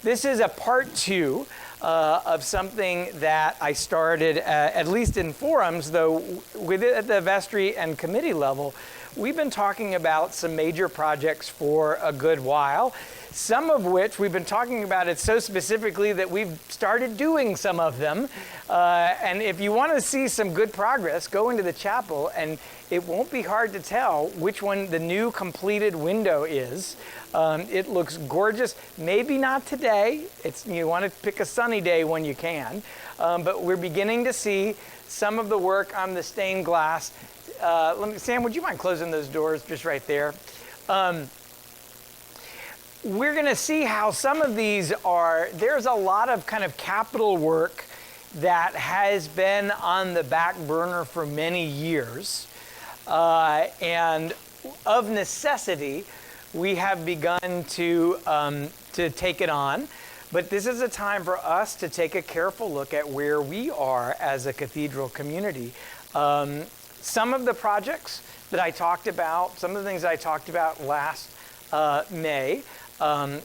This is a part two of something that I started, at least in forums, though at the vestry and committee level, we've been talking about some major projects for a good while, some of which we've been talking about it so specifically that we've started doing some of them. And if you want to see some good progress, go into the chapel, and it won't be hard to tell which one the new completed window is. It looks gorgeous. Maybe not today. You want to pick a sunny day when you can. But we're beginning to see some of the work on the stained glass. Sam, would you mind closing those doors just right there? We're going to see how some of these there's a lot of kind of capital work that has been on the back burner for many years. And of necessity, we have begun to take it on. But this is a time for us to take a careful look at where we are as a cathedral community. Some of the projects that I talked about, some of the things I talked about last May,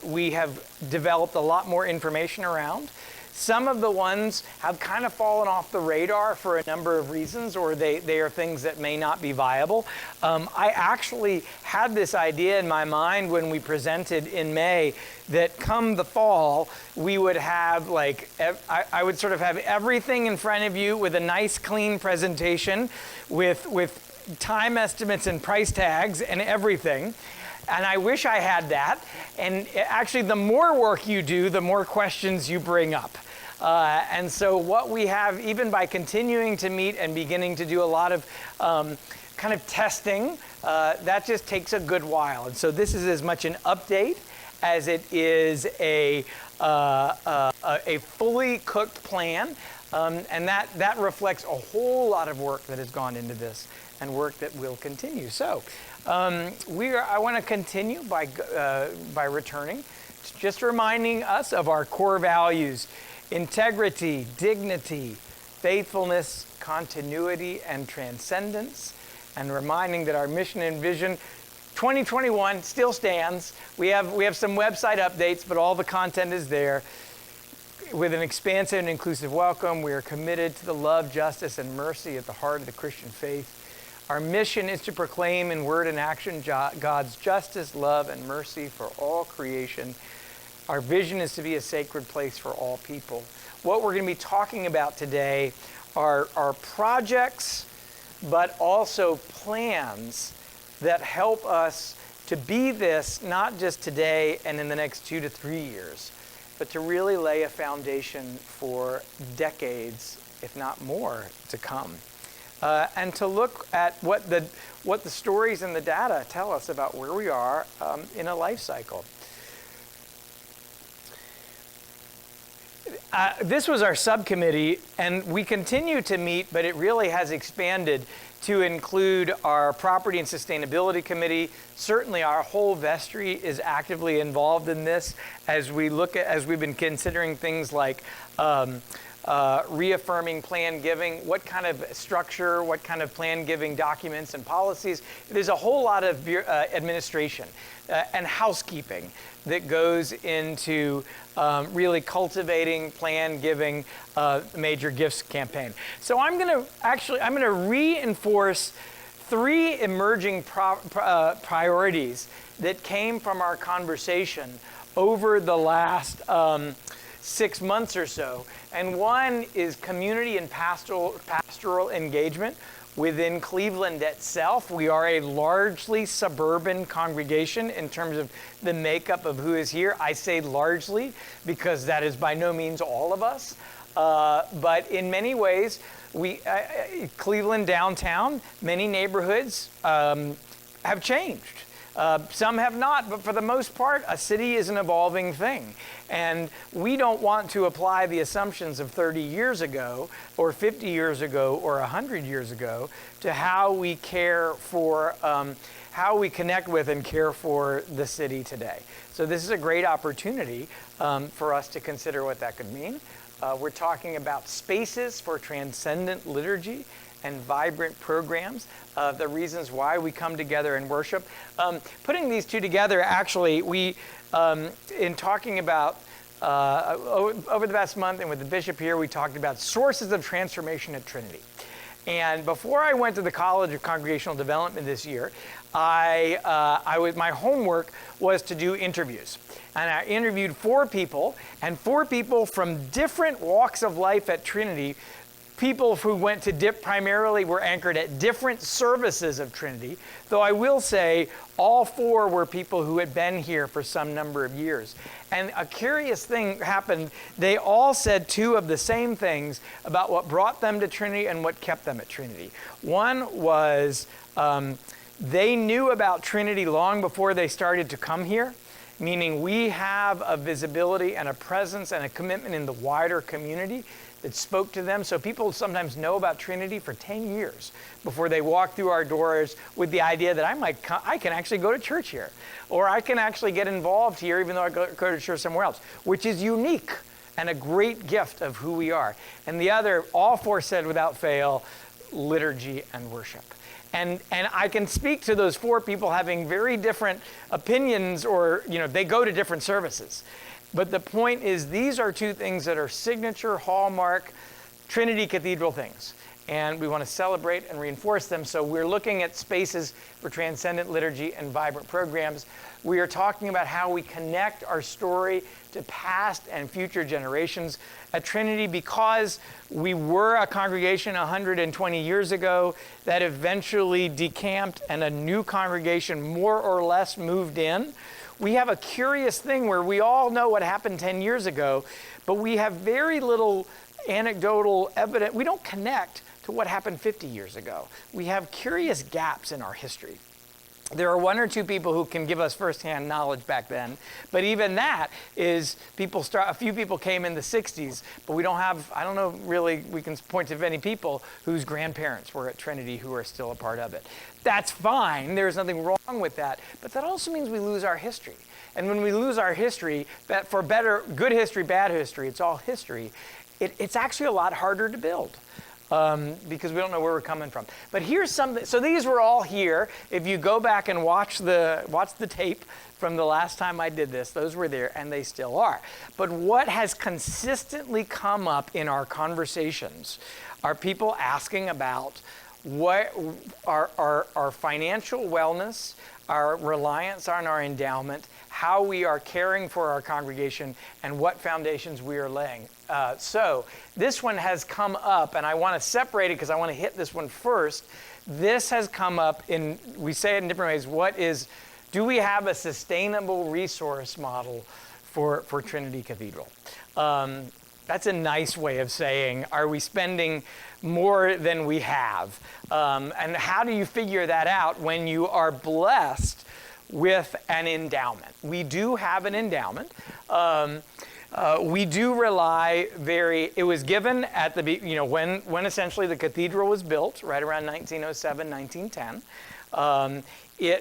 we have developed a lot more information around. Some of the ones have kind of fallen off the radar for a number of reasons, or they are things that may not be viable. I actually had this idea in my mind when we presented in May that come the fall, we would have I would sort of have everything in front of you with a nice clean presentation with time estimates and price tags and everything. And I wish I had that. And actually, the more work you do, the more questions you bring up. And so what we have, even by continuing to meet and beginning to do a lot of kind of testing, that just takes a good while. And so this is as much an update as it is a fully cooked plan. And that reflects a whole lot of work that has gone into this and work that will continue. So I want to continue by returning, just reminding us of our core values: integrity, dignity, faithfulness, continuity, and transcendence, and reminding that our mission and vision 2021 still stands. We have some website updates, but all the content is there. With an expansive and inclusive welcome, we are committed to the love, justice, and mercy at the heart of the Christian faith. Our mission is to proclaim in word and action God's justice, love, and mercy for all creation. Our vision is to be a sacred place for all people. What we're going to be talking about today are projects, but also plans that help us to be this, not just today and in the next 2 to 3 years, but to really lay a foundation for decades, if not more, to come. And to look at what the stories and the data tell us about where we are in a life cycle. This was our subcommittee, and we continue to meet, but it really has expanded to include our Property and Sustainability Committee. Certainly our whole vestry is actively involved in this as we've been considering things like reaffirming plan giving, what kind of structure, what kind of plan giving documents and policies. There's a whole lot of administration and housekeeping that goes into really cultivating plan giving major gifts campaign. So I'm going to reinforce 3 emerging priorities that came from our conversation over the last 6 months or so. And one is community and pastoral engagement within Cleveland itself. We are a largely suburban congregation in terms of the makeup of who is here. I say largely because that is by no means all of us. But in many ways, Cleveland downtown, many neighborhoods have changed. Some have not, but for the most part, a city is an evolving thing. And we don't want to apply the assumptions of 30 years ago, or 50 years ago, or 100 years ago to how we care for, how we connect with and care for the city today. So this is a great opportunity for us to consider what that could mean. We're talking about spaces for transcendent liturgy and vibrant programs, the reasons why we come together and worship. Putting these two together, actually, we, in talking about over the past month, and with the bishop here, we talked about sources of transformation at Trinity. And before I went to the College of Congregational Development this year, my homework was to do interviews. And I interviewed 4 people, and 4 people from different walks of life at Trinity. People who went to primarily were anchored at different services of Trinity, though I will say all 4 were people who had been here for some number of years. And a curious thing happened. They all said 2 of the same things about what brought them to Trinity and what kept them at Trinity. One was they knew about Trinity long before they started to come here, meaning we have a visibility and a presence and a commitment in the wider community that spoke to them. So people sometimes know about Trinity for 10 years before they walk through our doors with the idea that I can actually go to church here, or I can actually get involved here even though I go to church somewhere else, which is unique and a great gift of who we are. And the other, all 4 said without fail, liturgy and worship. And I can speak to those 4 people having very different opinions, or they go to different services. But the point is, these are 2 things that are signature, hallmark, Trinity Cathedral things. And we want to celebrate and reinforce them. So we're looking at spaces for transcendent liturgy and vibrant programs. We are talking about how we connect our story to past and future generations at Trinity, because we were a congregation 120 years ago that eventually decamped and a new congregation more or less moved in. We have a curious thing where we all know what happened 10 years ago, but we have very little anecdotal evidence. We don't connect to what happened 50 years ago. We have curious gaps in our history. There are 1 or 2 people who can give us firsthand knowledge back then, but even that is a few people came in the 60s, but we don't have, I don't know really, we can point to many people whose grandparents were at Trinity who are still a part of it. That's fine, there's nothing wrong with that, but that also means we lose our history. And when we lose our history, that for better, good history, bad history, it's all history, it's actually a lot harder to build. Because we don't know where we're coming from. But here's something. So these were all here. If you go back and watch the tape from the last time I did this, those were there, and they still are. But what has consistently come up in our conversations are people asking about what our financial wellness, our reliance on our endowment, how we are caring for our congregation, and what foundations we are laying. So this one has come up, and I want to separate it because I want to hit this one first. This has come up we say it in different ways. Do we have a sustainable resource model for Trinity Cathedral? That's a nice way of saying, are we spending more than we have? And how do you figure that out when you are blessed with an endowment? We do have an endowment. We do rely it was given at when essentially the cathedral was built, right around 1907, 1910.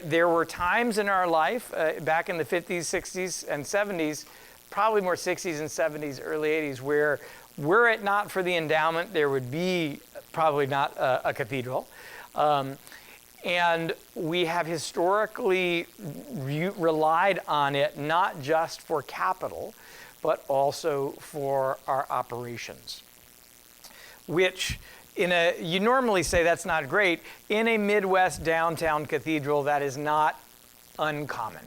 There were times in our life, back in the 50s, 60s, and 70s, probably more 60s and 70s, early 80s, where were it not for the endowment, there would be probably not a cathedral. And we have historically relied on it not just for capital, but also for our operations, which you normally say that's not great. In a Midwest downtown cathedral, that is not uncommon.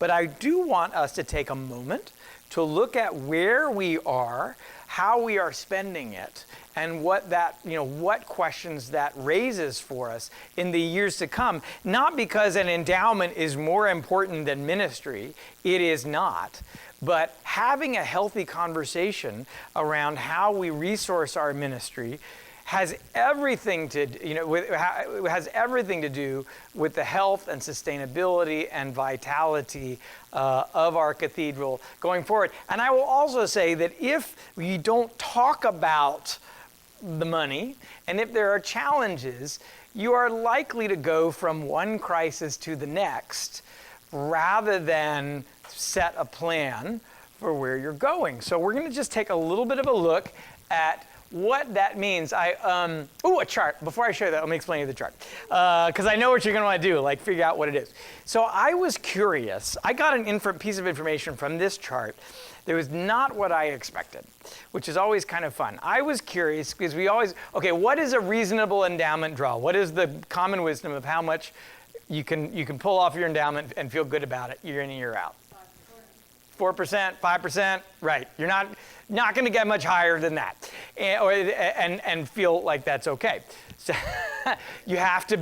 But I do want us to take a moment to look at where we are, how we are spending it, and what questions that raises for us in the years to come. Not because an endowment is more important than ministry, it is not, but having a healthy conversation around how we resource our ministry has everything to do with the health and sustainability and vitality of our cathedral going forward. And I will also say that if we don't talk about the money, and if there are challenges, you are likely to go from one crisis to the next rather than set a plan for where you're going. So we're going to just take a little bit of a look at what that means, a chart. Before I show that, let me explain you the chart. Because I know what you're going to want to do, like figure out what it is. So I was curious. I got an piece of information from this chart that was not what I expected, which is always kind of fun. I was curious because what is a reasonable endowment draw? What is the common wisdom of how much you can pull off your endowment and feel good about it year in and year out? 4%, 5%, right. You're not going to get much higher than that, and feel like that's okay. So you have to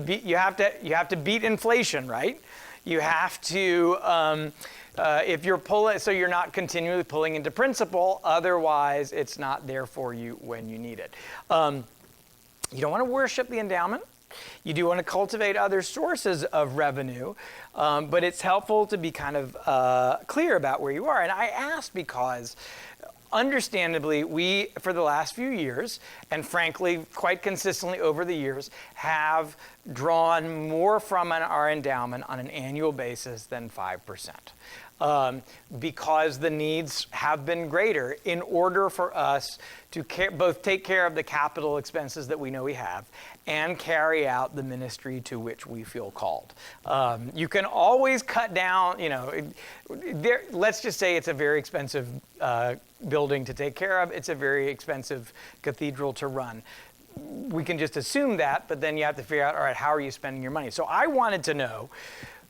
beat inflation, right? You have to if you're pulling, so you're not continually pulling into principal. Otherwise, it's not there for you when you need it. You don't want to worship the endowment. You do want to cultivate other sources of revenue, but it's helpful to be kind of clear about where you are. And I asked because, understandably, we, for the last few years, and frankly, quite consistently over the years, have drawn more from our endowment on an annual basis than 5%. Because the needs have been greater in order for us to both take care of the capital expenses that we know we have and carry out the ministry to which we feel called. You can always cut down, let's just say it's a very expensive building to take care of. It's a very expensive cathedral to run. We can just assume that, but then you have to figure out, all right, how are you spending your money? So I wanted to know,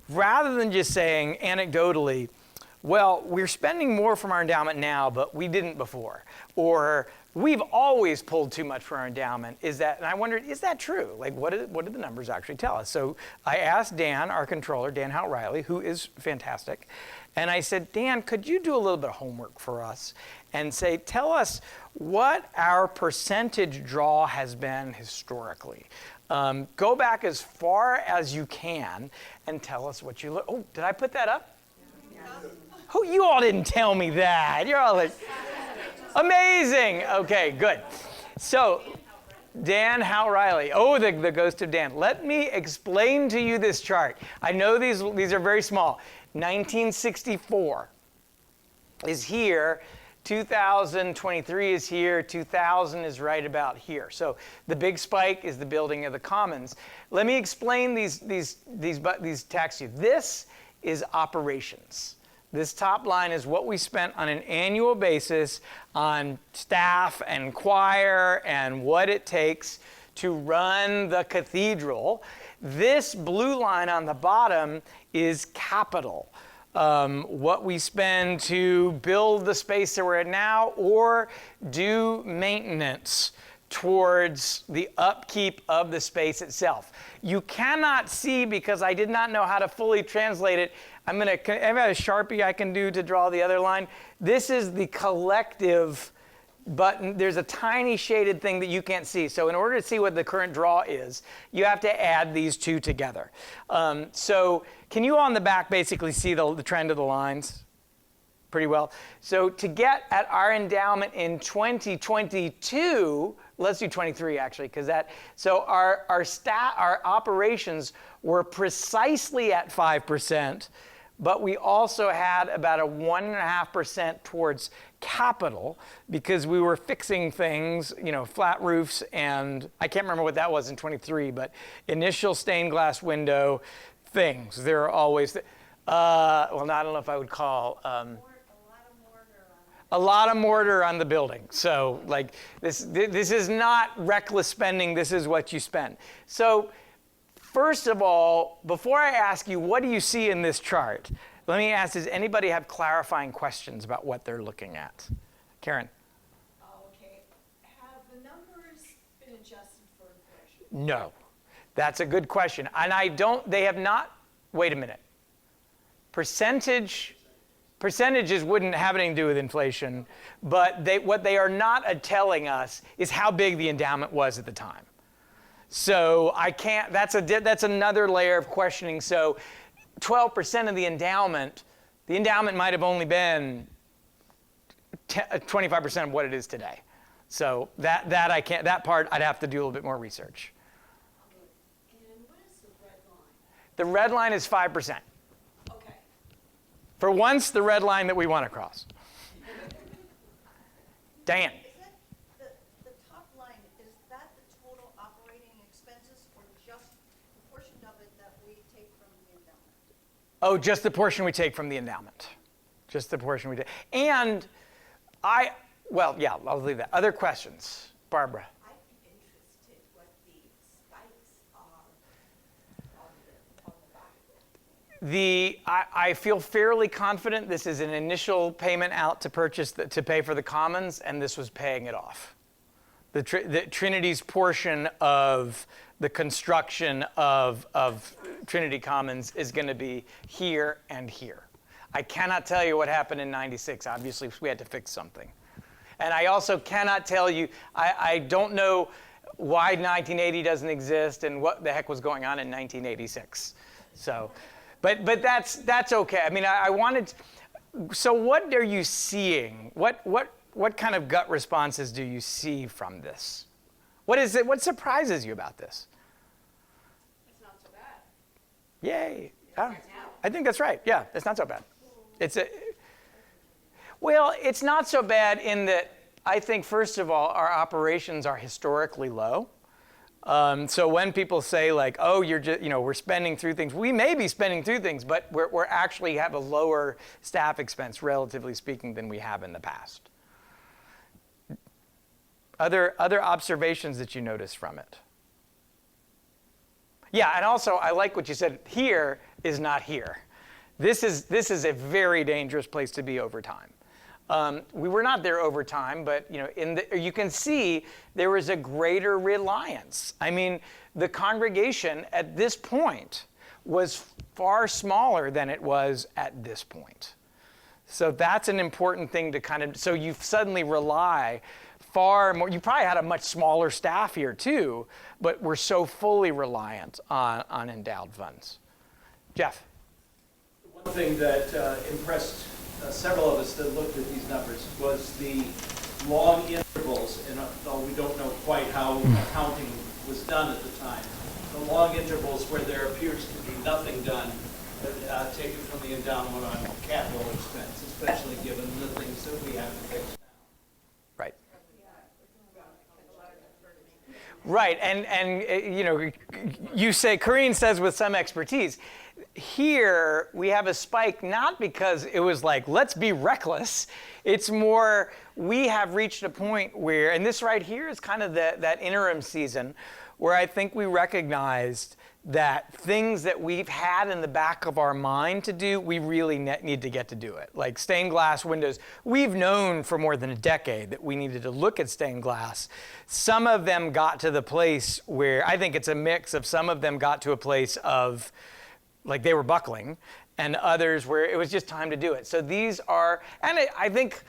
rather than just saying anecdotally, well, we're spending more from our endowment now, but we didn't before. Or we've always pulled too much from our endowment. And I wondered, is that true? Like, what did the numbers actually tell us? So I asked Dan, our controller, Dan Hout-Riley, who is fantastic. And I said, Dan, could you do a little bit of homework for us and tell us what our percentage draw has been historically? Go back as far as you can and tell us what you look. Oh, did I put that up? Oh, you all didn't tell me that. You're all like, amazing. Okay, good. So, Dan Hout-Riley. Oh, the ghost of Dan. Let me explain to you this chart. I know these are very small. 1964 is here. 2023 is here. 2000 is right about here. So the big spike is the building of the Commons. Let me explain these tax to you. This is operations. This top line is what we spent on an annual basis on staff and choir and what it takes to run the cathedral. This blue line on the bottom is capital. What we spend to build the space that we're at now or do maintenance towards the upkeep of the space itself. You cannot see because I did not know how to fully translate it. I have a Sharpie I can do to draw the other line. This is the collective button. There's a tiny shaded thing that you can't see. So in order to see what the current draw is, you have to add these two together. So can you on the back basically see the trend of the lines? Pretty well. So to get at our endowment in 2022, let's do 23 actually, because our operations were precisely at 5%, but we also had about a 1.5% towards capital because we were fixing things, flat roofs, and I can't remember what that was in 23, but initial stained glass window things. There are always, I don't know if I would call. A lot of mortar on the building. So like this is not reckless spending. This is what you spend. So first of all, before I ask you, what do you see in this chart? Let me ask, does anybody have clarifying questions about what they're looking at? Karen? Okay. Have the numbers been adjusted for inflation? No. That's a good question. And they have not, wait a minute. Percentages wouldn't have anything to do with inflation, but what they are not telling us is how big the endowment was at the time. So I can't, that's another layer of questioning. So 12% of the endowment might have only been 25% of what it is today. So that I can't, that part I'd have to do a little bit more research. And what is the red line? The red line is 5%. Okay. For once, the red line that we want to cross. Diane. Is that the top Oh, just the portion we take from the endowment. Just the portion we take. And well, yeah, I'll leave that. Other questions? Barbara. I'd be interested what the spikes are on the back. I feel fairly confident this is an initial payment out to to pay for the commons, and this was paying it off. The Trinity's portion of the construction of Trinity Commons is going to be here and here. I cannot tell you what happened in '96. Obviously, we had to fix something. And I also cannot tell you, I don't know why 1980 doesn't exist and what the heck was going on in 1986. So, but that's okay. I mean, I wanted, so what are you seeing? What kind of gut responses do you see from this? What is it? What surprises you about this? It's not so bad. Yay. I think that's right. Yeah, it's not so bad. Well, it's not so bad in that I think, first of all, our operations are historically low. So when people say like, oh, you're just, we're spending through things, we may be spending through things, but we're actually have a lower staff expense, relatively speaking, than we have in the past. Other observations that you notice from it? Yeah, and also I like what you said. Here is not here. This is a very dangerous place to be over time. We were not there over time, but you can see there was a greater reliance. I mean, the congregation at this point was far smaller than it was at this point. So that's an important thing to kind of, so you suddenly rely far more, you probably had a much smaller staff here too, but we're so fully reliant on endowed funds. Jeff. One thing that impressed several of us that looked at these numbers was the long intervals, and though we don't know quite how accounting was done at the time, the long intervals where there appears to be nothing done taken from the endowment on capital expense, especially given the things that we have to fix now. Right. Right, and you say, Corrine says with some expertise, here we have a spike not because it was like, let's be reckless. It's more, we have reached a point where, and this right here is kind of that interim season where I think we recognized that things that we've had in the back of our mind to do, we really need to get to do it. Like stained glass windows, we've known for more than a decade that we needed to look at stained glass. Some of them got to the place where, I think it's a mix of some of them got to a place of, like they were buckling, and others where it was just time to do it. So these are, and I think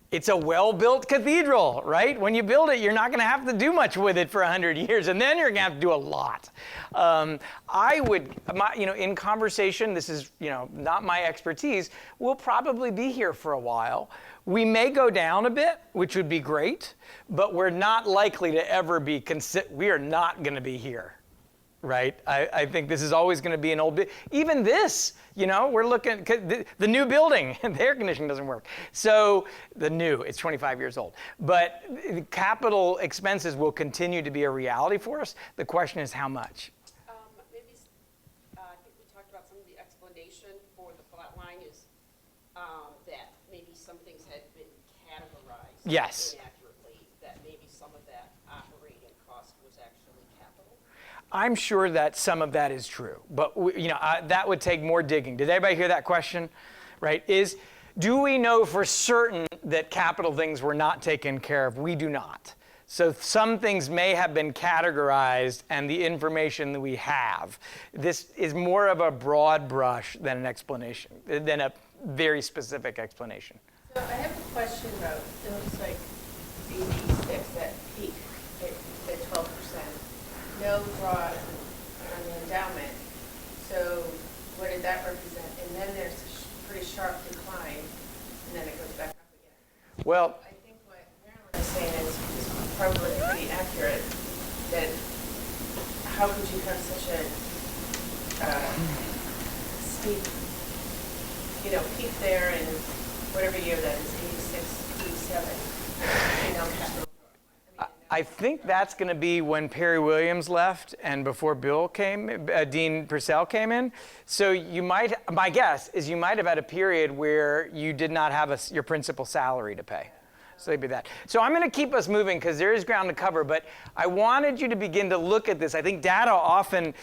it's a well-built cathedral, right? When you build it, you're not going to have to do much with it for 100 years, and then you're going to have to do a lot. I would, in conversation, this is, not my expertise, we'll probably be here for a while. We may go down a bit, which would be great, but we're not likely to ever be, we are not going to be here. Right? I think this is always going to be an old bit. Even this, we're looking, the new building, the air conditioning doesn't work. So it's 25 years old. But capital expenses will continue to be a reality for us. The question is how much? Maybe, I think we talked about some of the explanation for the flat line is that maybe some things had been categorized Yes. inaccurately, that maybe some of that operating cost was actually capital. I'm sure that some of that is true, but that would take more digging. Did everybody hear that question? Right? Do we know for certain that capital things were not taken care of? We do not. So some things may have been categorized, and the information that we have, this is more of a broad brush than an explanation, than a very specific explanation. So I have a question about those like 86 that peak at 12%. No draw on the endowment. So what did that represent? And then there's a pretty sharp decline, and then it goes back up again. Well, I think what Marilyn is saying is probably pretty accurate, that how could you have such a steep, peak there in whatever year that is, 86, 87, I think that's going to be when Perry Williams left and before Dean Purcell came in. So my guess is you might have had a period where you did not have your principal salary to pay. So it'd be that. So I'm going to keep us moving because there is ground to cover, but I wanted you to begin to look at this. I think data often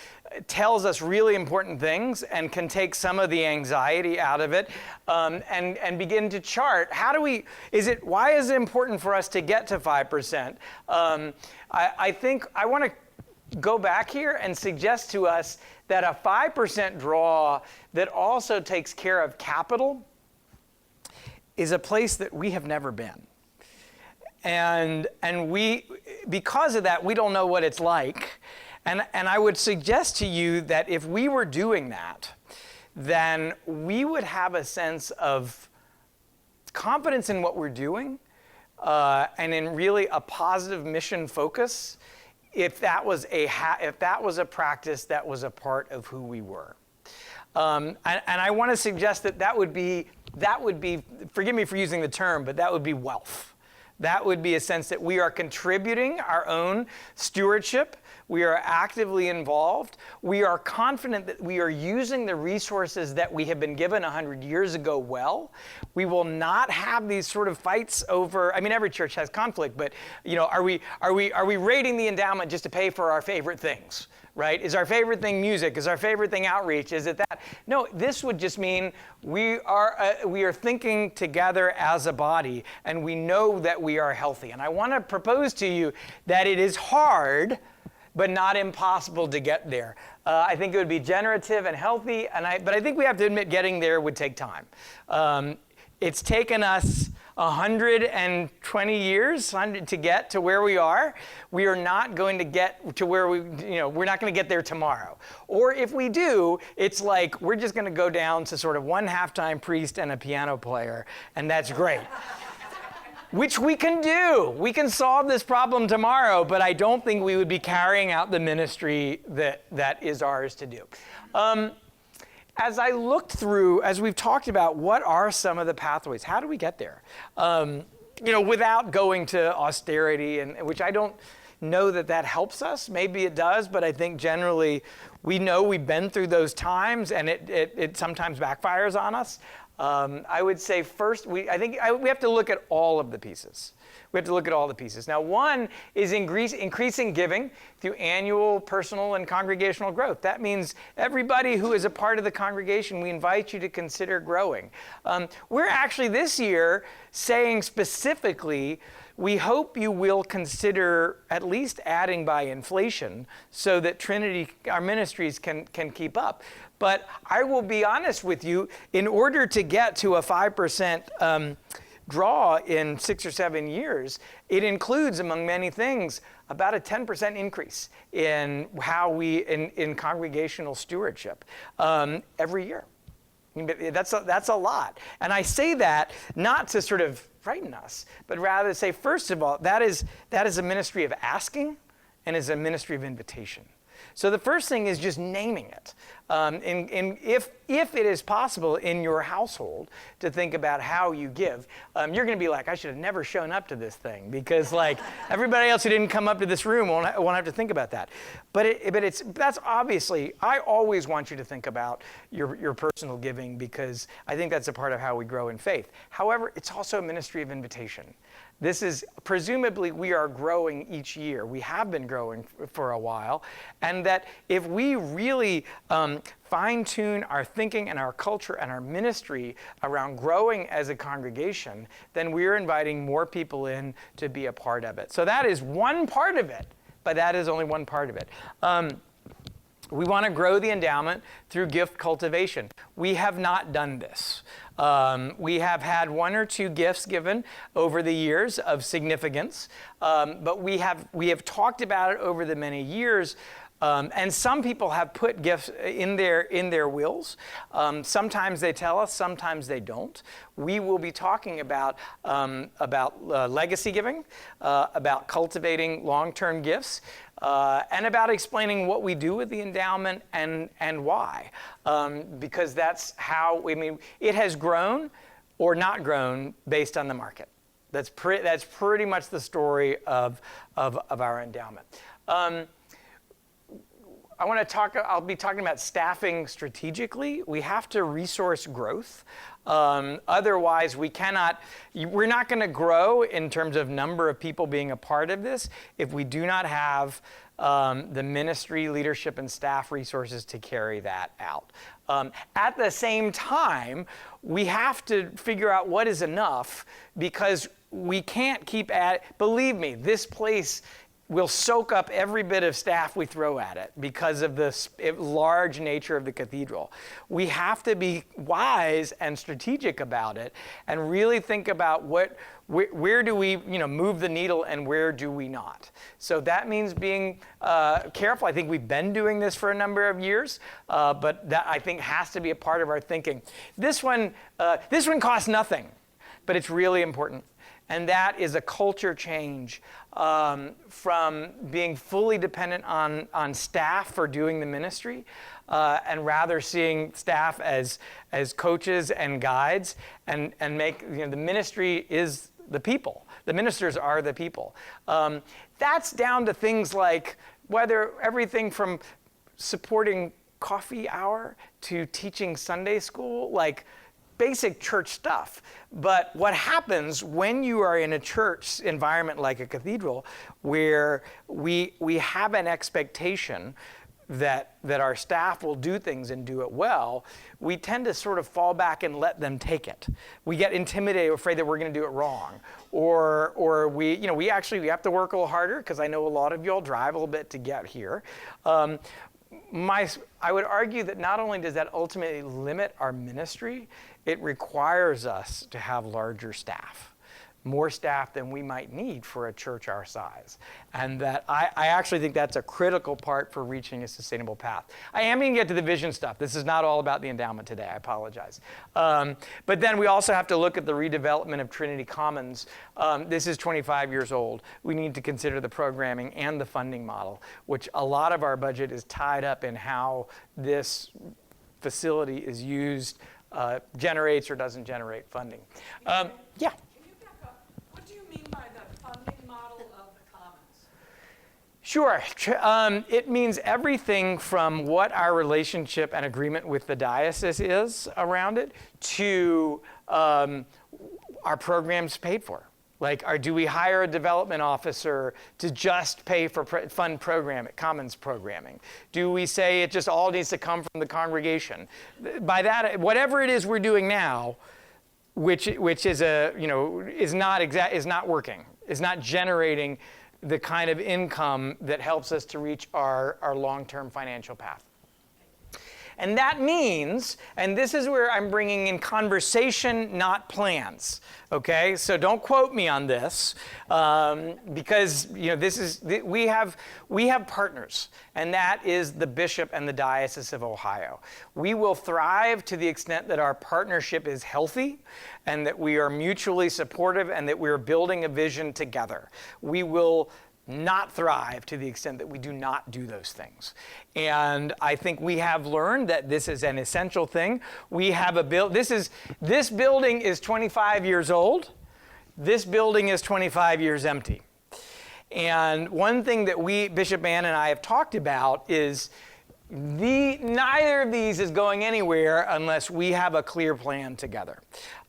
tells us really important things and can take some of the anxiety out of it, and begin to chart. Why is it important for us to get to 5%? I think I want to go back here and suggest to us that a 5% draw that also takes care of capital is a place that we have never been. And we, because of that, we don't know what it's like. And I would suggest to you that if we were doing that, then we would have a sense of confidence in what we're doing, and in really a positive mission focus, if that was a practice that was a part of who we were. And I want to suggest that would be, forgive me for using the term, but that would be wealth. That would be a sense that we are contributing our own stewardship. We are actively involved. We are confident that we are using the resources that we have been given 100 years ago well. We will not have these sort of fights over, I mean, every church has conflict, but are we raiding the endowment just to pay for our favorite things? Right? Is our favorite thing music? Is our favorite thing outreach? Is it that? No, this would just mean we are thinking together as a body, and we know that we are healthy. And I want to propose to you that it is hard, but not impossible to get there. I think it would be generative and healthy, but I think we have to admit getting there would take time. It's taken us 120 years to get to where we are. We are not going to get to where we're not going to get there tomorrow. Or if we do, it's like we're just going to go down to sort of one halftime priest and a piano player, and that's great. Which we can do. We can solve this problem tomorrow, but I don't think we would be carrying out the ministry that is ours to do. As I looked through, as we've talked about, what are some of the pathways? How do we get there? Without going to austerity, and which I don't know that helps us. Maybe it does, but I think generally we know we've been through those times, and it sometimes backfires on us. I would say first, we have to look at all of the pieces. We have to look at all the pieces. Now, one is increasing giving through annual personal and congregational growth. That means everybody who is a part of the congregation, we invite you to consider growing. We're actually this year saying specifically, we hope you will consider at least adding by inflation so that Trinity, our ministries, can keep up. But I will be honest with you, in order to get to a 5% draw in 6 or 7 years, it includes, among many things, about a 10% increase in in congregational stewardship every year. I mean, that's a lot. And I say that not to sort of frighten us, but rather to say, first of all, that is a ministry of asking and is a ministry of invitation. So the first thing is just naming it. If it is possible in your household to think about how you give, you're going to be like, I should have never shown up to this thing, because everybody else who didn't come up to this room won't have to think about that. But that's obviously, I always want you to think about your personal giving, because I think that's a part of how we grow in faith. However, it's also a ministry of invitation. This is, presumably, we are growing each year. We have been growing for a while. And that if we really fine-tune our thinking and our culture and our ministry around growing as a congregation, then we're inviting more people in to be a part of it. So that is one part of it, but that is only one part of it. We want to grow the endowment through gift cultivation. We have not done this. We have had 1 or 2 gifts given over the years of significance, but we have talked about it over the many years. And some people have put gifts in their wills. Sometimes they tell us, sometimes they don't. We will be talking about legacy giving, about cultivating long-term gifts, and about explaining what we do with the endowment and why. Because that's how, it has grown or not grown based on the market. That's pretty much the story of our endowment. I'll be talking about staffing strategically. We have to resource growth. Otherwise, we're not going to grow in terms of number of people being a part of this if we do not have the ministry, leadership, and staff resources to carry that out. At the same time, we have to figure out what is enough, because we can't keep believe me, this place will soak up every bit of staff we throw at it because of the large nature of the cathedral. We have to be wise and strategic about it and really think about where do we move the needle and where do we not. So that means being careful. I think we've been doing this for a number of years, but that I think has to be a part of our thinking. This one costs nothing, but it's really important. And that is a culture change from being fully dependent on staff for doing the ministry, and rather seeing staff as coaches and guides, and make the ministry is the people. The ministers are the people. That's down to things like everything from supporting coffee hour to teaching Sunday school, like basic church stuff. But what happens when you are in a church environment like a cathedral, where we have an expectation that our staff will do things and do it well, we tend to sort of fall back and let them take it. We get intimidated, afraid that we're going to do it wrong, or we have to work a little harder, because I know a lot of y'all drive a little bit to get here. I would argue that not only does that ultimately limit our ministry, it requires us to have larger staff, more staff than we might need for a church our size. And that I actually think that's a critical part for reaching a sustainable path. I am going to get to the vision stuff. This is not all about the endowment today. I apologize. But then we also have to look at the redevelopment of Trinity Commons. This is 25 years old. We need to consider the programming and the funding model, which a lot of our budget is tied up in how this facility is used, generates or doesn't generate funding. Yeah. Can you back up? What do you mean by the funding model of the Commons? Sure. It means everything from what our relationship and agreement with the diocese is around it to our programs paid for. Like, do we hire a development officer to just pay for fund Commons programming? Do we say it just all needs to come from the congregation? By that, whatever it is we're doing now, which is is not working, is not generating the kind of income that helps us to reach our long-term financial path. And that means, and this is where I'm bringing in conversation, not plans. Okay, so don't quote me on this, because we have partners, and that is the bishop and the Diocese of Ohio. We will thrive to the extent that our partnership is healthy, and that we are mutually supportive, and that we are building a vision together. We will not thrive to the extent that we do not do those things. And I think we have learned that this is an essential thing. We have this building is 25 years old. This building is 25 years empty. And one thing that Bishop Ann and I have talked about is neither of these is going anywhere unless we have a clear plan together.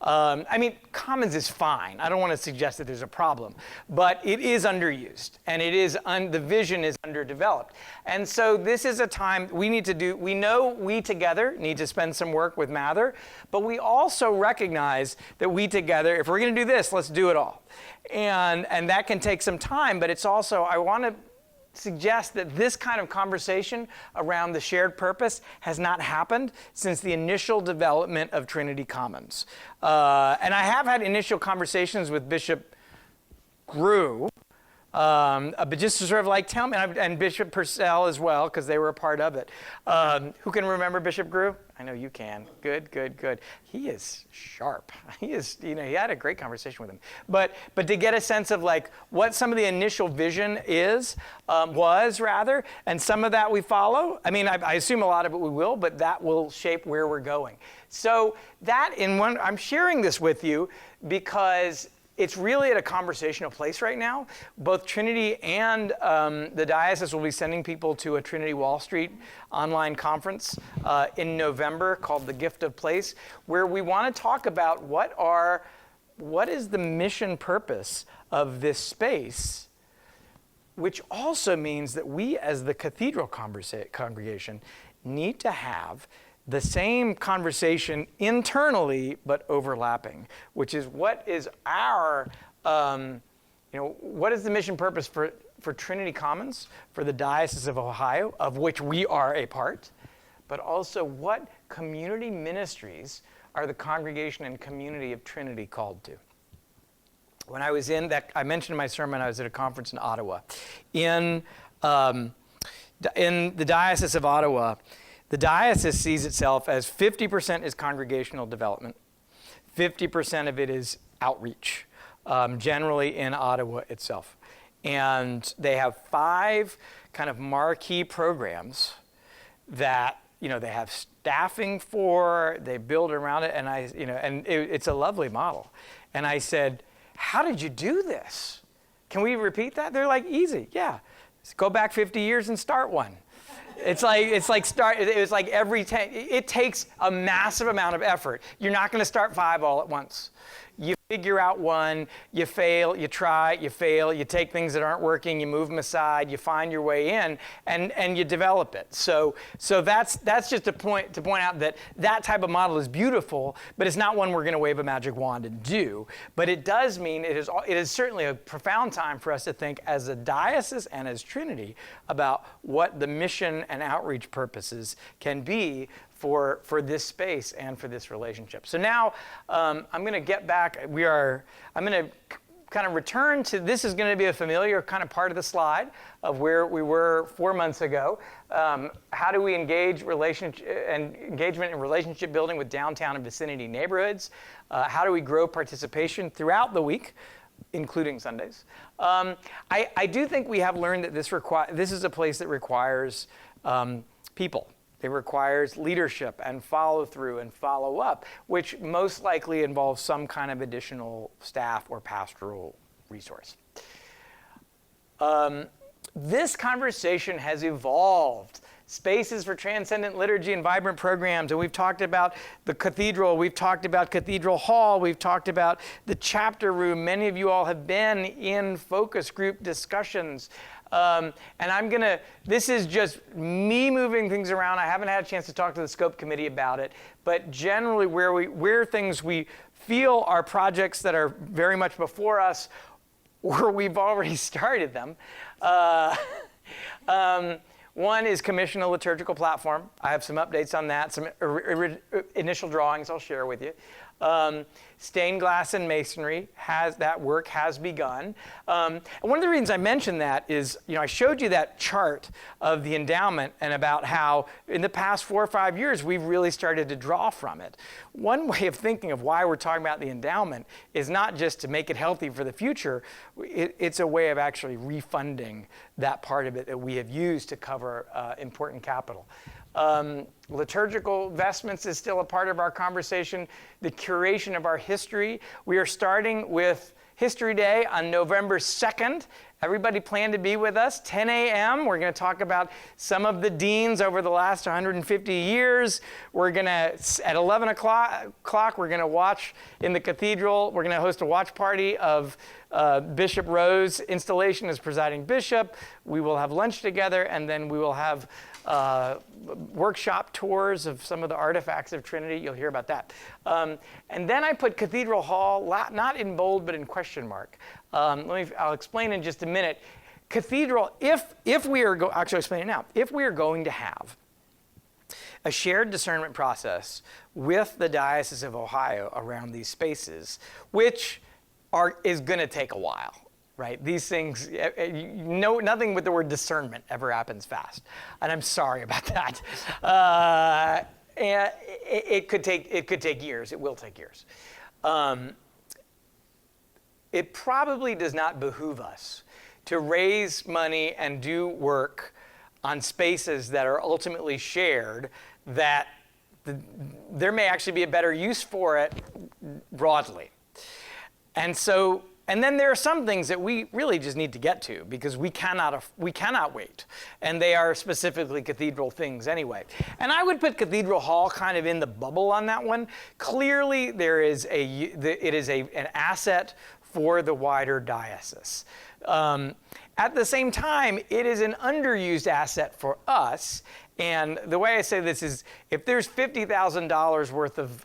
Commons is fine. I don't want to suggest that there's a problem, but it is underused, and it is the vision is underdeveloped. And so this is a time we know we together need to spend some work with Mather, but we also recognize that we together, if we're going to do this, let's do it all. And that can take some time, but it's also, I want to suggest that this kind of conversation around the shared purpose has not happened since the initial development of Trinity Commons. And I have had initial conversations with Bishop Grew, but just to sort of like tell me, and Bishop Purcell as well, because they were a part of it. Who can remember Bishop Grew? I know you can. Good. He is sharp. He had a great conversation with him. But to get a sense of like what some of the initial vision was, and some of that we follow. I assume a lot of it we will, but that will shape where we're going. So I'm sharing this with you because it's really at a conversational place right now. Both Trinity and the diocese will be sending people to a Trinity Wall Street online conference in November called The Gift of Place, where we want to talk about what is the mission purpose of this space, which also means that we as the cathedral congregation need to have the same conversation internally but overlapping, which is what is our, what is the mission purpose for Trinity Commons, for the Diocese of Ohio, of which we are a part, but also what community ministries are the congregation and community of Trinity called to. When I was I mentioned in my sermon, I was at a conference in Ottawa. In the Diocese of Ottawa, the diocese sees itself as 50% is congregational development, 50% of it is outreach, generally in Ottawa itself. And they have 5 kind of marquee programs that they have staffing for, they build around it, and it's a lovely model. And I said, how did you do this? Can we repeat that? They're like, easy, yeah. Go back 50 years and start one. It takes a massive amount of effort. You're not going to start 5 all at once. You figure out one, you fail, you try, you fail, you take things that aren't working, you move them aside, you find your way in, and you develop it. So that's just to point out that type of model is beautiful, but it's not one we're going to wave a magic wand and do. But it does mean it is certainly a profound time for us to think as a diocese and as Trinity about what the mission and outreach purposes can be for this space and for this relationship. So now I'm going to get back. I'm going to kind of return to, this is going to be a familiar kind of part of the slide of where we were 4 months ago. How do we engage engagement and relationship building with downtown and vicinity neighborhoods? How do we grow participation throughout the week, including Sundays? I do think we have learned that this is a place that requires people. It requires leadership and follow through and follow up, which most likely involves some kind of additional staff or pastoral resource. This conversation has evolved. Spaces for transcendent liturgy and vibrant programs. And we've talked about the cathedral. We've talked about Cathedral Hall. We've talked about the chapter room. Many of you all have been in focus group discussions. And this is just me moving things around. I haven't had a chance to talk to the scope committee about it, but generally where things we feel are projects that are very much before us, or we've already started them. One is commission a liturgical platform. I have some updates on that, some initial drawings I'll share with you. Stained glass and masonry, that work has begun. And one of the reasons I mentioned that is, I showed you that chart of the endowment and about how in the past 4 or 5 years, we've really started to draw from it. One way of thinking of why we're talking about the endowment is not just to make it healthy for the future, it's a way of actually refunding that part of it that we have used to cover important capital. Liturgical vestments is still a part of our conversation. The curation of our history. We are starting with History Day on November 2nd. Everybody plan to be with us, 10 a.m. We're going to talk about some of the deans over the last 150 years. We're going to, at 11 o'clock, we're going to watch in the cathedral. We're going to host a watch party of Bishop Rowe's installation as presiding bishop. We will have lunch together, and then we will have workshop tours of some of the artifacts of Trinity. You'll hear about that. And then I put Cathedral Hall, not in bold, but in question mark. I'll explain in just a minute. Cathedral, if we are actually explain it now. If we are going to have a shared discernment process with the Diocese of Ohio around these spaces, which is going to take a while. Right? These things, nothing with the word discernment ever happens fast. And I'm sorry about that. And it could take years. It will take years. It probably does not behoove us to raise money and do work on spaces that are ultimately shared, that there may actually be a better use for it broadly. And so, and then there are some things that we really just need to get to because we cannot wait. And they are specifically cathedral things anyway. And I would put Cathedral Hall kind of in the bubble on that one. Clearly, it is an asset for the wider diocese. At the same time, it is an underused asset for us. And the way I say this is, if there's $50,000 worth of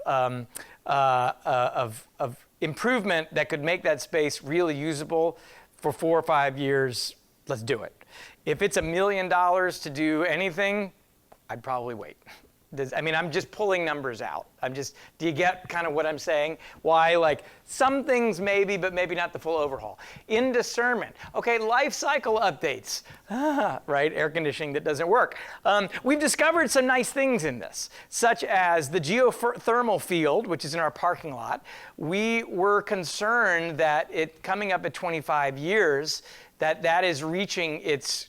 improvement that could make that space really usable for 4 or 5 years, let's do it. If it's $1 million to do anything, I'd probably wait. I'm just pulling numbers out. Do you get kind of what I'm saying? Why, like, some things maybe, but maybe not the full overhaul. In discernment, okay, life cycle updates, right? Air conditioning that doesn't work. We've discovered some nice things in this, such as the geothermal field, which is in our parking lot. We were concerned that it coming up at 25 years, that is reaching its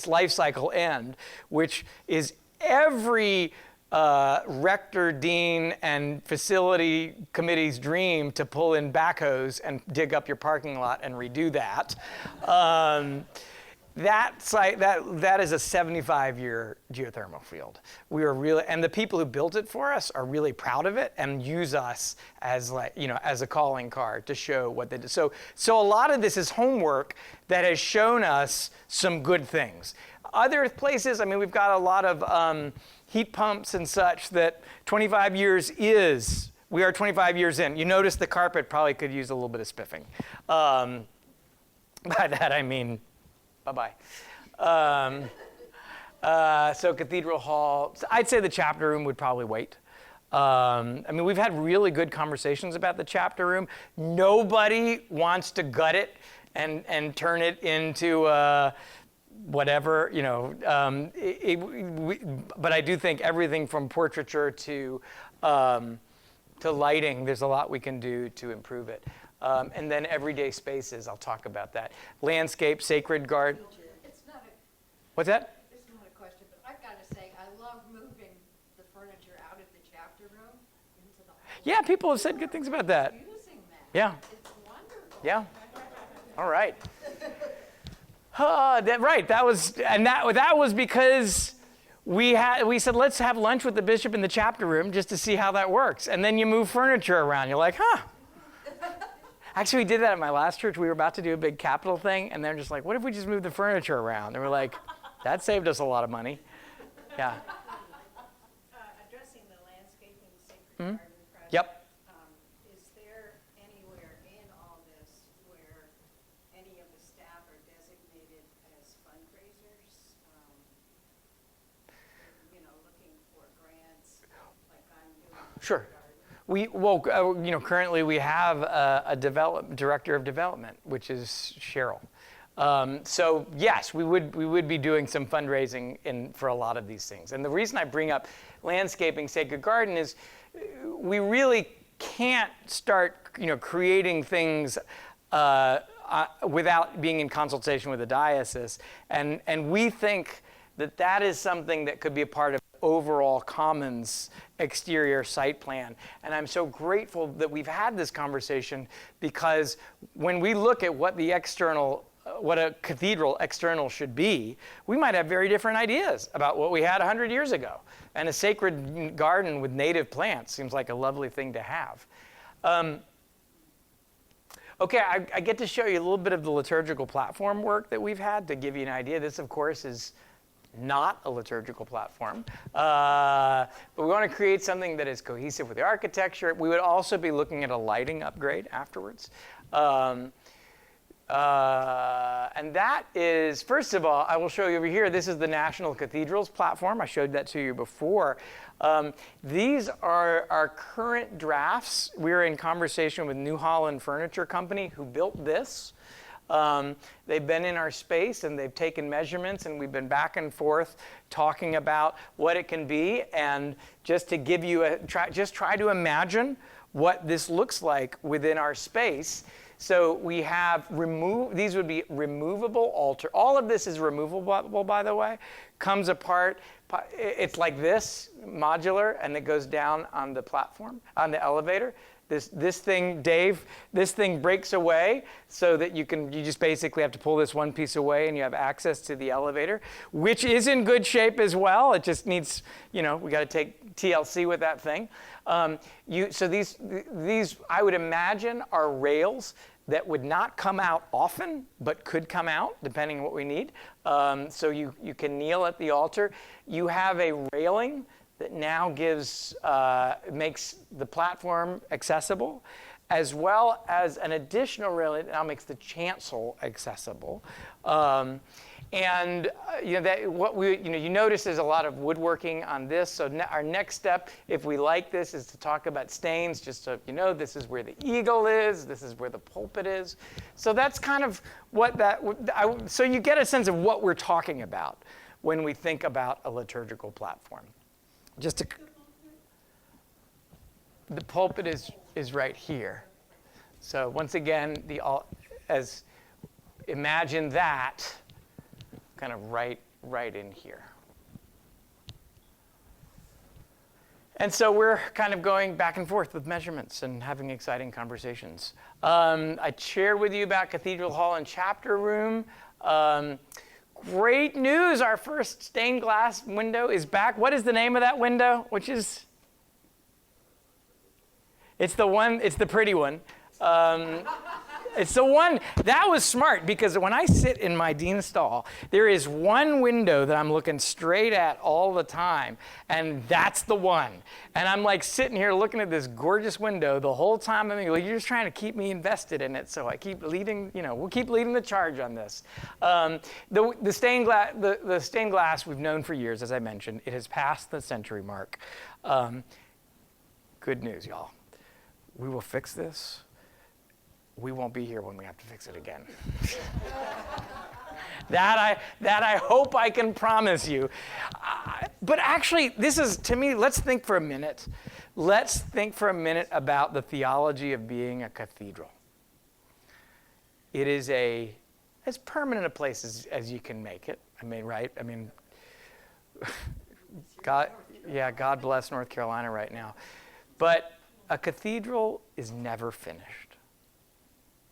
life cycle end, which is every rector, dean, and facility committee's dream to pull in backhoes and dig up your parking lot and redo that. That is a 75-year geothermal field. We are really, and the people who built it for us are really proud of it and use us as as a calling card to show what they did. So a lot of this is homework that has shown us some good things. Other places, we've got a lot of heat pumps and such that 25 years we are 25 years in. You notice the carpet probably could use a little bit of spiffing. By that I mean, bye-bye. So Cathedral Hall, I'd say the chapter room would probably wait. We've had really good conversations about the chapter room. Nobody wants to gut it and turn it into whatever, but I do think everything from portraiture to lighting, there's a lot we can do to improve it. And then everyday spaces, I'll talk about that. Landscape, sacred garden. It's not a, What's that? it's not a question, but I've got to say, I love moving the furniture out of the chapter room into the hall. Yeah, people have said good things about that. Using that. Yeah. It's wonderful. Yeah. All right. That was because we said, let's have lunch with the bishop in the chapter room just to see how that works. And then you move furniture around. You're like, Actually, we did that at my last church. We were about to do a big capital thing, and they're just like, what if we just move the furniture around? And we're like, that saved us a lot of money. Yeah. Addressing the landscaping sacred garden project. Yep. Is there anywhere in all this where any of the staff are designated as fundraisers? Looking for grants like I'm doing. Sure. Currently we have a director of development, which is Cheryl. So yes, we would be doing some fundraising for a lot of these things. And the reason I bring up landscaping sacred garden is we really can't start creating things without being in consultation with the diocese. And we think that is something that could be a part of overall commons exterior site plan. And I'm so grateful that we've had this conversation, because when we look at what a cathedral external should be, we might have very different ideas about what we had 100 years ago. And a sacred garden with native plants seems like a lovely thing to have. Okay, I get to show you a little bit of the liturgical platform work that we've had to give you an idea. This, of course, is not a liturgical platform, but we want to create something that is cohesive with the architecture. We would also be looking at a lighting upgrade afterwards. And that is, first of all, I will show you over here, this is the National Cathedrals platform. I showed that to you before. These are our current drafts. We're in conversation with New Holland Furniture Company, who built this. They've been in our space and they've taken measurements, and we've been back and forth talking about what it can be. And just to give you try to imagine what this looks like within our space. So we have these would be removable altar. All of this is removable, by the way. Comes apart. It's like this, modular, and it goes down on the platform, on the elevator. This thing, Dave, this thing breaks away so that you just basically have to pull this one piece away and you have access to the elevator, which is in good shape as well. It just needs, we got to take TLC with that thing. So these, I would imagine, are rails that would not come out often, but could come out depending on what we need. So you can kneel at the altar. You have a railing that now makes the platform accessible, as well as an additional railing that now makes the chancel accessible. You notice there's a lot of woodworking on this. So our next step, if we like this, is to talk about stains. Just so you know, this is where the eagle is. This is where the pulpit is. So that's kind of so you get a sense of what we're talking about when we think about a liturgical platform. The pulpit is right here. So once again, imagine that kind of right in here. And so we're kind of going back and forth with measurements and having exciting conversations. I shared with you about Cathedral Hall and Chapter Room. Great news, our first stained glass window is back. What is the name of that window? It's the pretty one. It's the one, that was smart, because when I sit in my dean stall, there is one window that I'm looking straight at all the time, and that's the one. And I'm like sitting here looking at this gorgeous window the whole time. You're just trying to keep me invested in it, so I keep leading, we'll keep leading the charge on this. The stained glass we've known for years, as I mentioned. It has passed the century mark. Good news, y'all. We will fix this. We won't be here when we have to fix it again. That I hope I can promise you. But actually, this is, to me, let's think for a minute. Let's think for a minute about the theology of being a cathedral. It is as permanent a place as you can make it. Right? God bless North Carolina right now. But a cathedral is never finished.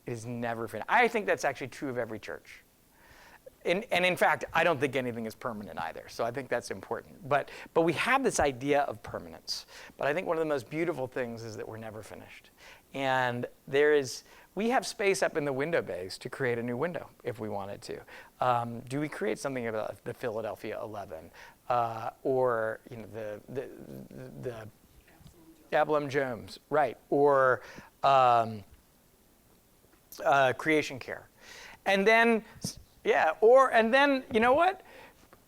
It is never finished. I think that's actually true of every church. And in fact, I don't think anything is permanent either. So I think that's important. But we have this idea of permanence. But I think one of the most beautiful things is that we're never finished. And we have space up in the window bays to create a new window if we wanted to. Do we create something about the Philadelphia 11 or the Absalom Jones, right? Or creation care. And then, you know what?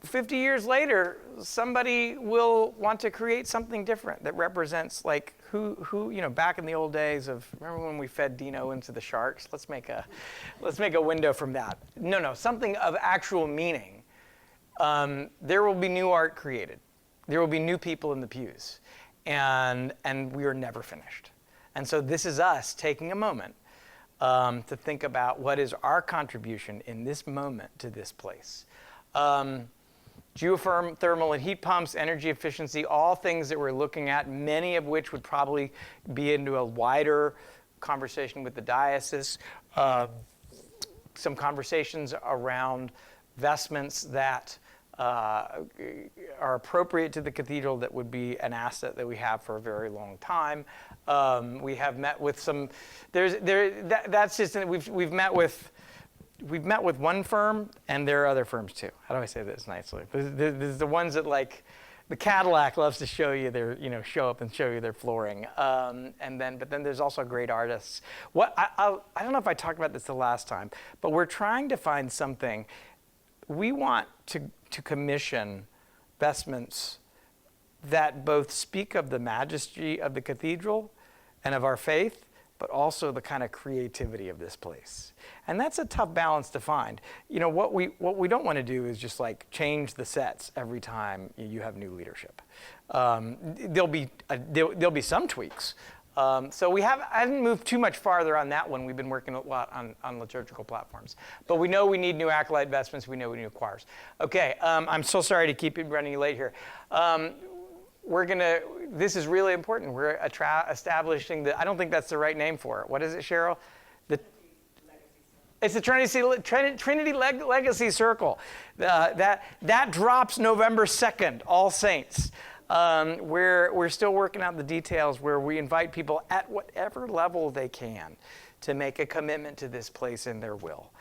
50 years later, somebody will want to create something different that represents like who back in the old days of, remember when we fed Dean Owens to the sharks? Let's make a window from that. No, something of actual meaning. There will be new art created. There will be new people in the pews. And we are never finished. And so this is us taking a moment to think about what is our contribution in this moment to this place. Geothermal and heat pumps, energy efficiency, all things that we're looking at, many of which would probably be into a wider conversation with the diocese. Some conversations around vestments that are appropriate to the cathedral that would be an asset that we have for a very long time. We have met with some. That's just we've met with one firm, and there are other firms too. How do I say this nicely? There's the ones that like the Cadillac loves to show you their show up and show you their flooring, but then there's also great artists. I don't know if I talked about this the last time, but we're trying to find something. We want to commission vestments that both speak of the majesty of the cathedral and of our faith, but also the kind of creativity of this place. And that's a tough balance to find. What we don't want to do is just like change the sets every time you have new leadership. There'll be some tweaks. So I haven't moved too much farther on that one. We've been working a lot on liturgical platforms. But we know we need new acolyte vestments. We know we need new choirs. Okay, I'm so sorry to keep you running late here. this is really important. We're establishing I don't think that's the right name for it. What is it, Cheryl? It's the Trinity Legacy Circle. That drops November 2nd, All Saints. We're still working out the details where we invite people at whatever level they can to make a commitment to this place in their will.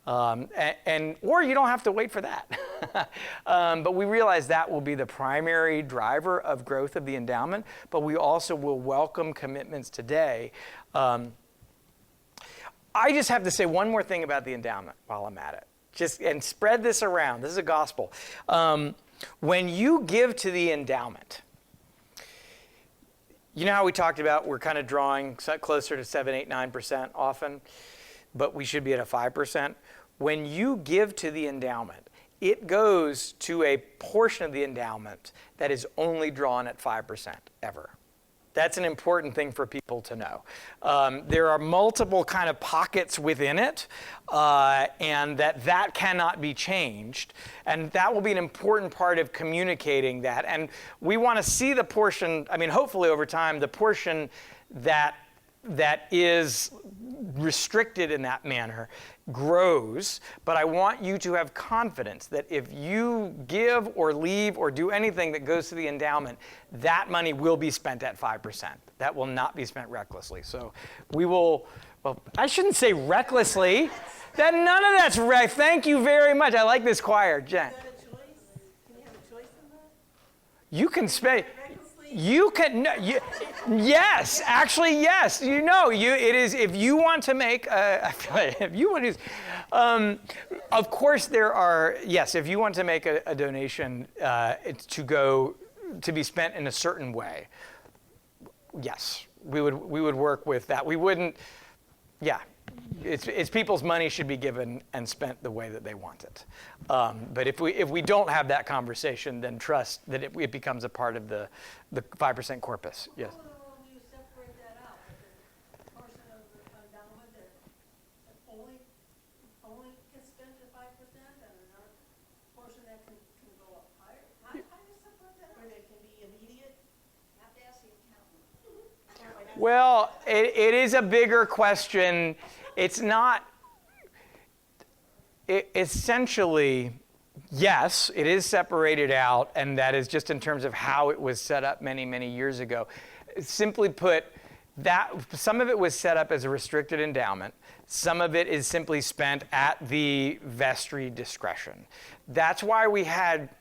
Or you don't have to wait for that. But we realize that will be the primary driver of growth of the endowment, but we also will welcome commitments today. I just have to say one more thing about the endowment while I'm at it. And spread this around. This is a gospel. When you give to the endowment, you know how we talked about we're kind of drawing closer to 7, 8, 9% often, but we should be at a 5%. When you give to the endowment, it goes to a portion of the endowment that is only drawn at 5% ever. That's an important thing for people to know. There are multiple kind of pockets within it, and that cannot be changed. And that will be an important part of communicating that. And we want to see the portion, hopefully over time, the portion that is restricted in that manner grows, but I want you to have confidence that if you give or leave or do anything that goes to the endowment, that money will be spent at 5%. That will not be spent recklessly. So we will, well, I shouldn't say recklessly. None of that's right. Thank you very much. I like this choir, Jen. Is that a choice? Can you have a choice in that? You can spend. You can, no, yes, actually, yes. It is, if you want to make, if you want to, of course there are, yes, if you want to make a donation to be spent in a certain way, yes, we would work with that. We wouldn't, yeah. It's people's money should be given and spent the way that they want it. But if we don't have that conversation, then trust that it becomes a part of the 5% corpus. Yes. How will you separate that out? The portion of the endowment that only gets spent at 5% and another portion that can go up higher? How do you separate that out? Where there can be immediate? Have to ask the accountant. Well, it is a bigger question. It's not, essentially, yes, it is separated out, and that is just in terms of how it was set up many, many years ago. Simply put, that some of it was set up as a restricted endowment. Some of it is simply spent at the vestry discretion. That's why we had,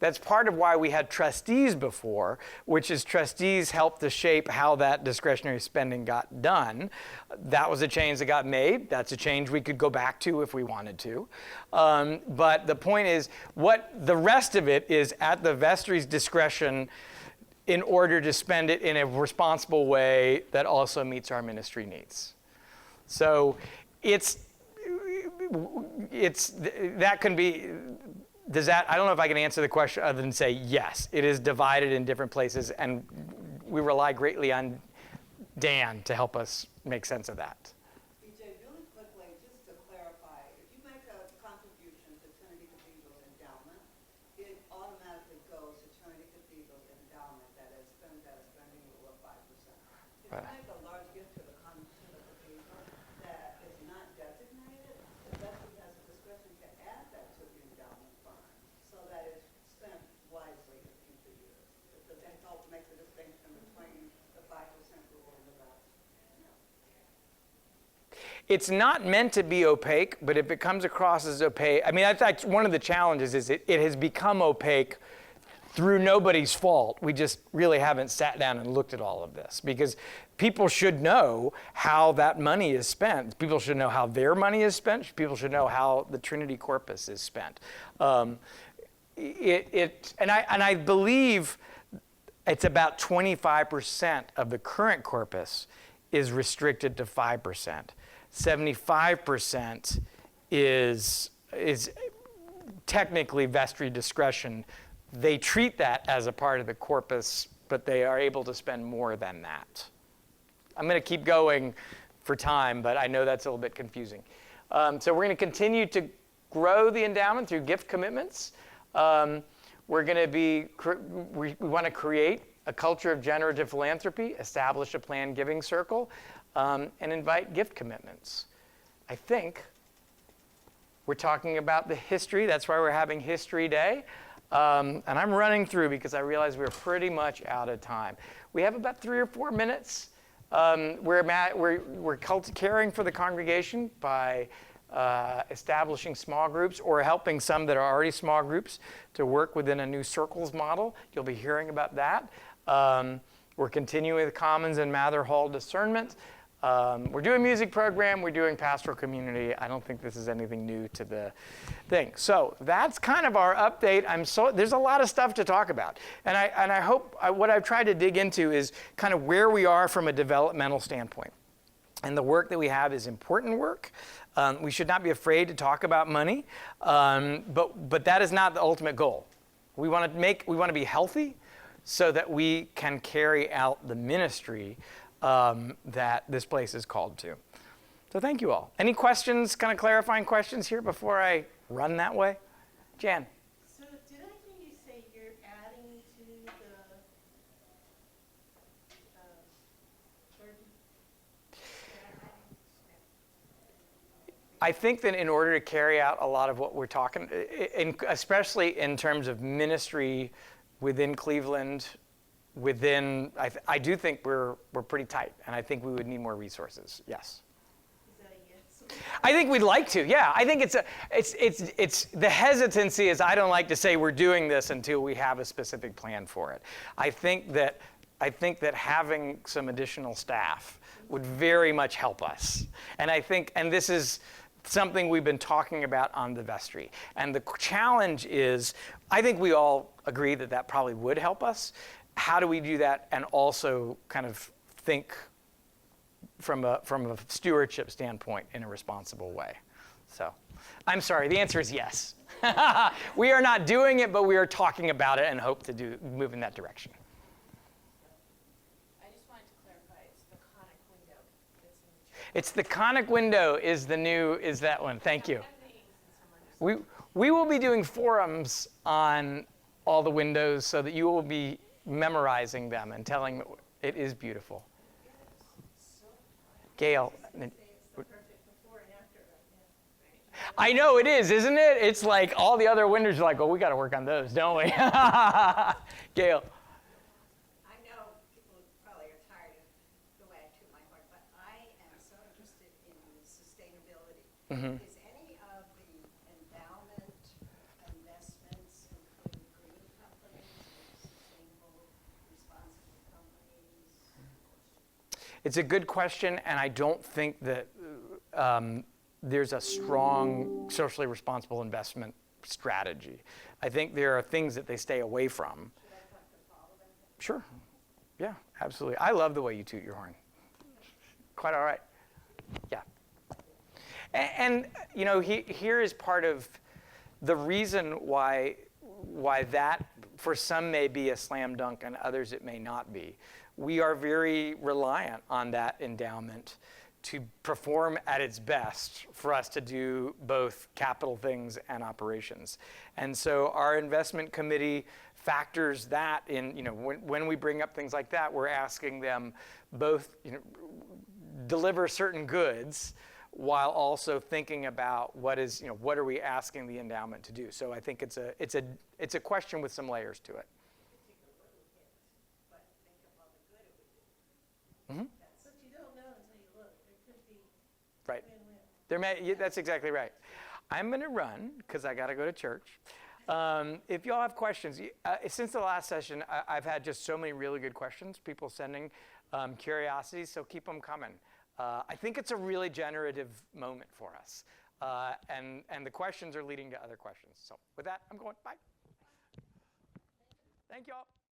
that's part of why we had trustees before, which is trustees helped to shape how that discretionary spending got done. That was a change that got made. That's a change we could go back to if we wanted to. But the point is, what the rest of it is at the vestry's discretion in order to spend it in a responsible way that also meets our ministry needs. So that can be. I don't know if I can answer the question other than say yes, it is divided in different places, and we rely greatly on Dan to help us make sense of that. BJ, really quickly, just to clarify, if you make a contribution to Trinity Cathedral's endowment, it automatically goes to Trinity Cathedral's endowment that is spent at a spending rule of 5%. If Right. you make a large gift to the cathedral that is not designated, the vestry has the discretion to add that to the endowment fund so that it's spent wisely in future years. Does that help make the distinction between the 5% rule and the rest? It's not meant to be opaque, but if it comes across as opaque, I thought one of the challenges is it has become opaque through nobody's fault. We just really haven't sat down and looked at all of this, because people should know how that money is spent. People should know how their money is spent. People should know how the Trinity Corpus is spent. And I believe it's about 25% of the current corpus is restricted to 5%. 75% is technically vestry discretion. They treat that as a part of the corpus, but they are able to spend more than that. I'm going to keep going for time, but I know that's a little bit confusing. So we're going to continue to grow the endowment through gift commitments. We're going to be, we want to create a culture of generative philanthropy, establish a planned giving circle, and invite gift commitments. I think we're talking about the history. That's why we're having History Day. And I'm running through because I realize we're pretty much out of time. We have about 3 or 4 minutes. We're caring for the congregation by establishing small groups or helping some that are already small groups to work within a new circles model. You'll be hearing about that. We're continuing with Commons and Mather Hall discernment. We're doing music program. We're doing pastoral community. I don't think this is anything new to the thing. So that's kind of our update. There's a lot of stuff to talk about. And I hope what I've tried to dig into is kind of where we are from a developmental standpoint. And the work that we have is important work. We should not be afraid to talk about money, but that is not the ultimate goal. We want to be healthy so that we can carry out the ministry that this place is called to. So thank you all. Any questions, kind of clarifying questions here before I run that way? Jan. So did I hear you say you're adding to the burden? I think that in order to carry out a lot of what we're talking, especially in terms of ministry within Cleveland, I do think we're pretty tight, and I think we would need more resources. Yes. Is that a yes? I think we'd like to. Yeah. I think it's the hesitancy is I don't like to say we're doing this until we have a specific plan for it. I think that having some additional staff would very much help us, and this is something we've been talking about on the vestry. And the challenge is, I think we all agree that probably would help us. How do we do that and also kind of think from a stewardship standpoint in a responsible way? So I'm sorry, the answer is yes. We are not doing it, but we are talking about it and hope to move in that direction. I just wanted to clarify, it's the conic window that's in the church. It's the conic window is that one. Thank you. We will be doing forums on all the windows so that you will be memorizing them and telling it is beautiful. Gail. I know it is, isn't it? It's like all the other windows are like, we got to work on those, don't we? Gail. I know people probably are tired of the way I toot my horn, but I am so interested in sustainability. Mm-hmm. Is any of the endowment investments include green companies or sustainable, responsible companies? It's a good question, and I don't think that there's a strong socially responsible investment strategy. I think there are things that they stay away from. Should I talk to Paul about that? Sure. Yeah, absolutely. I love the way you toot your horn. Quite all right. Yeah. And you know, here is part of the reason why that for some may be a slam dunk and others it may not be. We are very reliant on that endowment to perform at its best for us to do both capital things and operations. And so our investment committee factors that in, when we bring up things like that, we're asking them both, deliver certain goods while also thinking about what are we asking the endowment to do. So I think it's a question with some layers to it. But think of all the good it would do. Mm-hmm. But you don't know until you look. There could be Right. win-win. That's exactly right. I'm going to run because I got to go to church. If y'all have questions, since the last session, I've had just so many really good questions, people sending curiosities, so keep them coming. I think it's a really generative moment for us. And the questions are leading to other questions. So with that, I'm going, bye. Thank you all.